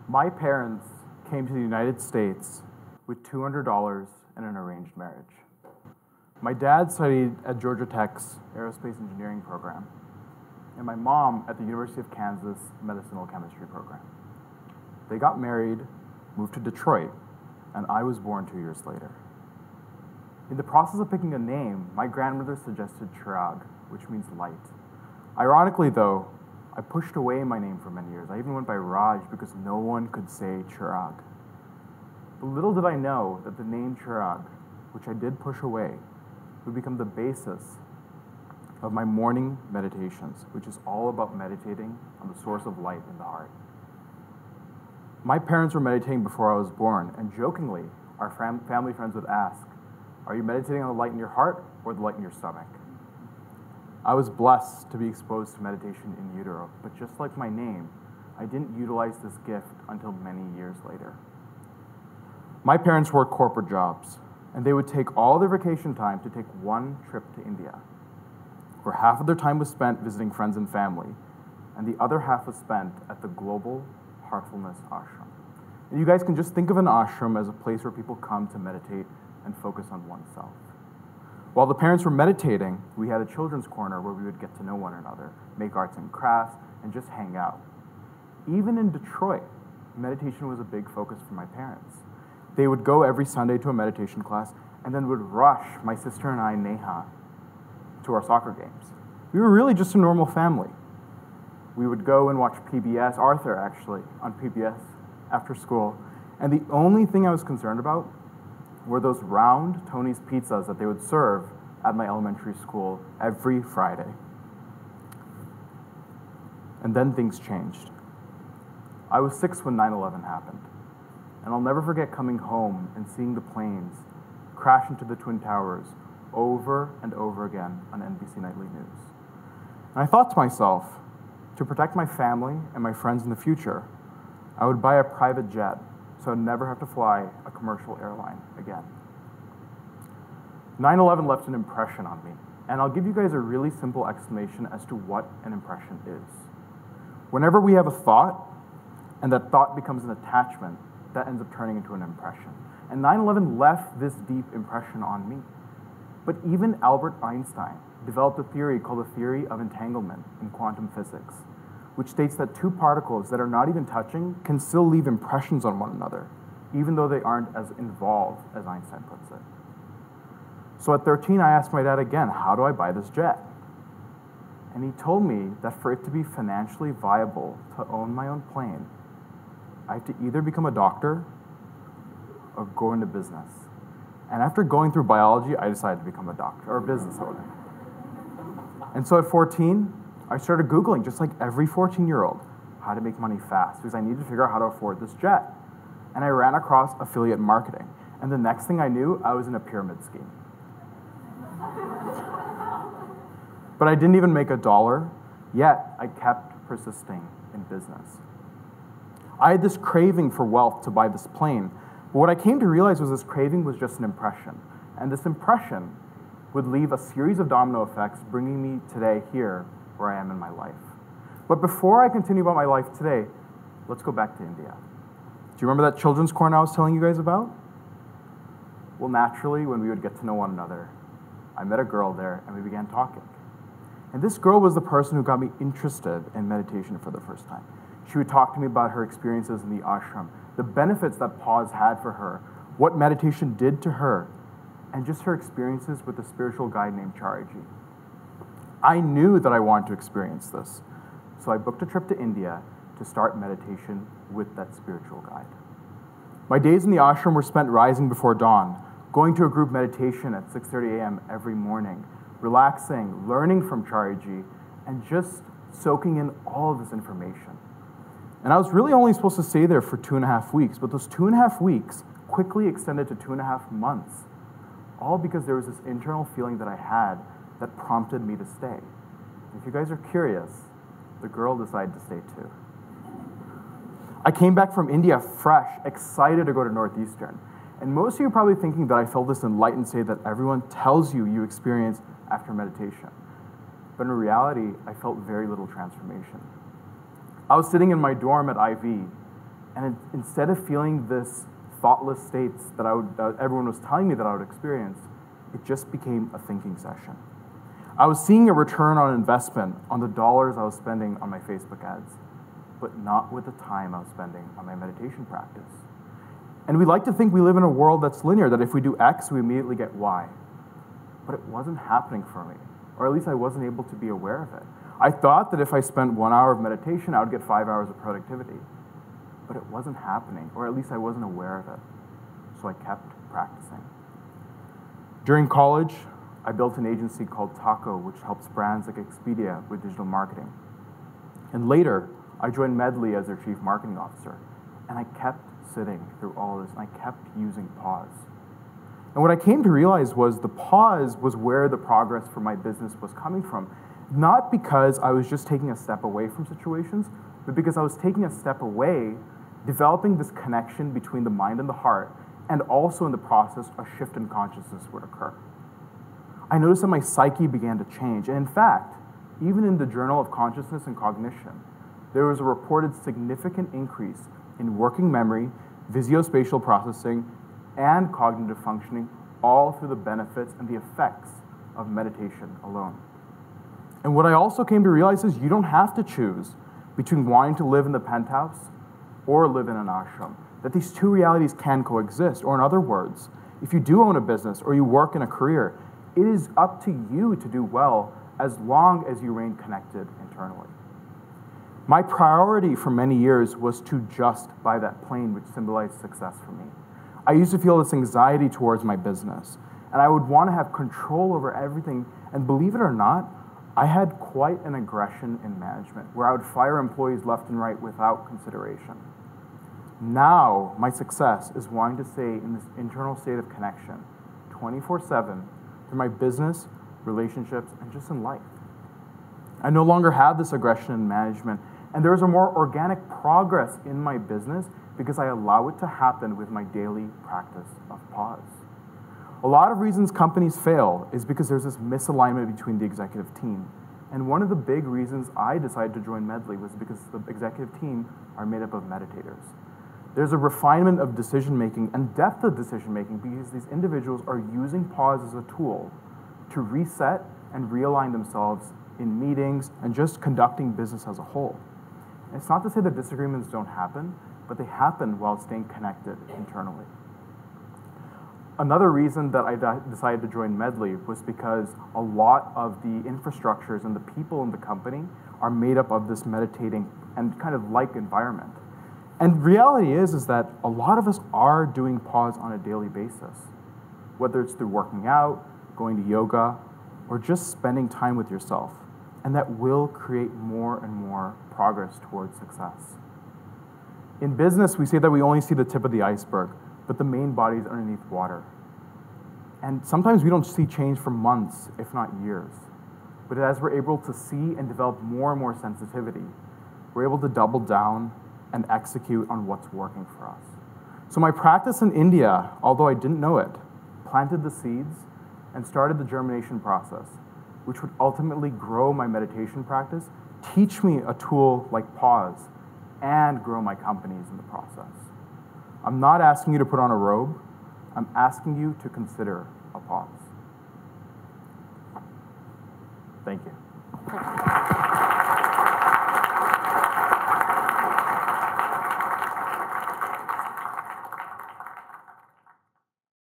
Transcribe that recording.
My parents came to the United States with $200 and an arranged marriage. My dad studied at Georgia Tech's aerospace engineering program, and my mom at the University of Kansas medicinal chemistry program. They got married, moved to Detroit, and I was born 2 years later. In the process of picking a name, my grandmother suggested Chirag, which means light. Ironically though, I pushed away my name for many years. I even went by Raj because no one could say Chirag. But little did I know that the name Chirag, which I did push away, would become the basis of my morning meditations, which is all about meditating on the source of light in the heart. My parents were meditating before I was born, and jokingly, our family friends would ask, "Are you meditating on the light in your heart or the light in your stomach?" I was blessed to be exposed to meditation in utero, but just like my name, I didn't utilize this gift until many years later. My parents worked corporate jobs, and they would take all their vacation time to take one trip to India, where half of their time was spent visiting friends and family, and the other half was spent at the Global Heartfulness Ashram. And you guys can just think of an ashram as a place where people come to meditate and focus on oneself. While the parents were meditating, we had a children's corner where we would get to know one another, make arts and crafts, and just hang out. Even in Detroit, meditation was a big focus for my parents. They would go every Sunday to a meditation class and then would rush my sister and I, Neha, to our soccer games. We were really just a normal family. We would go and watch PBS, Arthur actually, on PBS after school. And the only thing I was concerned about were those round Tony's pizzas that they would serve at my elementary school every Friday. And then things changed. I was 6 when 9/11 happened. And I'll never forget coming home and seeing the planes crash into the Twin Towers over and over again on NBC Nightly News. And I thought to myself, to protect my family and my friends in the future, I would buy a private jet so I'd never have to fly a commercial airline again. 9/11 left an impression on me, and I'll give you guys a really simple explanation as to what an impression is. Whenever we have a thought, and that thought becomes an attachment, that ends up turning into an impression. And 9/11 left this deep impression on me. But even Albert Einstein developed a theory called the theory of entanglement in quantum physics, which states that two particles that are not even touching can still leave impressions on one another, even though they aren't as involved as Einstein puts it. So at 13, I asked my dad again, how do I buy this jet? And he told me that for it to be financially viable to own my own plane, I have to either become a doctor or go into business. And after going through biology, I decided to become a doctor or a business owner. And so at 14, I started Googling, just like every 14-year-old, how to make money fast, because I needed to figure out how to afford this jet. And I ran across affiliate marketing. And the next thing I knew, I was in a pyramid scheme. But I didn't even make $1, yet I kept persisting in business. I had this craving for wealth to buy this plane, but what I came to realize was this craving was just an impression, and this impression would leave a series of domino effects, bringing me today here where I am in my life. But before I continue about my life today, let's go back to India. Do you remember that children's corner I was telling you guys about? Well, naturally, when we would get to know one another, I met a girl there and we began talking. And this girl was the person who got me interested in meditation for the first time. She would talk to me about her experiences in the ashram, the benefits that pause had for her, what meditation did to her, and just her experiences with a spiritual guide named Chariji. I knew that I wanted to experience this, so I booked a trip to India to start meditation with that spiritual guide. My days in the ashram were spent rising before dawn, going to a group meditation at 6:30 a.m. every morning, relaxing, learning from Chariji, and just soaking in all of this information. And I was really only supposed to stay there for 2.5 weeks, but those 2.5 weeks quickly extended to 2.5 months, all because there was this internal feeling that I had that prompted me to stay. If you guys are curious, the girl decided to stay too. I came back from India fresh, excited to go to Northeastern. And most of you are probably thinking that I felt this enlightened state that everyone tells you you experience after meditation. But in reality, I felt very little transformation. I was sitting in my dorm at IV, and instead of feeling this thoughtless states that everyone was telling me that I would experience, it just became a thinking session. I was seeing a return on investment on the dollars I was spending on my Facebook ads, but not with the time I was spending on my meditation practice. And we like to think we live in a world that's linear, that if we do X, we immediately get Y. But it wasn't happening for me, or at least I wasn't able to be aware of it. I thought that if I spent 1 hour of meditation, I would get 5 hours of productivity. But it wasn't happening, or at least I wasn't aware of it. So I kept practicing. During college, I built an agency called Taco, which helps brands like Expedia with digital marketing. And later, I joined Medley as their chief marketing officer. And I kept sitting through all this, and I kept using pause. And what I came to realize was the pause was where the progress for my business was coming from. Not because I was just taking a step away from situations, but because I was taking a step away, developing this connection between the mind and the heart, and also in the process, a shift in consciousness would occur. I noticed that my psyche began to change. And in fact, even in the Journal of Consciousness and Cognition, there was a reported significant increase in working memory, visuospatial processing, and cognitive functioning, all through the benefits and the effects of meditation alone. And what I also came to realize is you don't have to choose between wanting to live in the penthouse or live in an ashram, that these two realities can coexist. Or in other words, if you do own a business or you work in a career, it is up to you to do well as long as you remain connected internally. My priority for many years was to just buy that plane, which symbolized success for me. I used to feel this anxiety towards my business, and I would want to have control over everything. And believe it or not, I had quite an aggression in management, where I would fire employees left and right without consideration. Now, my success is wanting to stay in this internal state of connection 24/7 through my business, relationships, and just in life. I no longer have this aggression in management, and there is a more organic progress in my business because I allow it to happen with my daily practice of pause. A lot of reasons companies fail is because there's this misalignment between the executive team. And one of the big reasons I decided to join Medley was because the executive team are made up of meditators. There's a refinement of decision-making and depth of decision-making because these individuals are using pause as a tool to reset and realign themselves in meetings and just conducting business as a whole. And it's not to say that disagreements don't happen, but they happen while staying connected internally. Another reason that I decided to join Medley was because a lot of the infrastructures and the people in the company are made up of this meditating and kind of like environment. And reality is that a lot of us are doing pause on a daily basis, whether it's through working out, going to yoga, or just spending time with yourself. And that will create more and more progress towards success. In business, we say that we only see the tip of the iceberg, but the main body is underneath water. And sometimes we don't see change for months, if not years. But as we're able to see and develop more and more sensitivity, we're able to double down and execute on what's working for us. So my practice in India, although I didn't know it, planted the seeds and started the germination process, which would ultimately grow my meditation practice, teach me a tool like pause, and grow my companies in the process. I'm not asking you to put on a robe. I'm asking you to consider a pause. Thank you.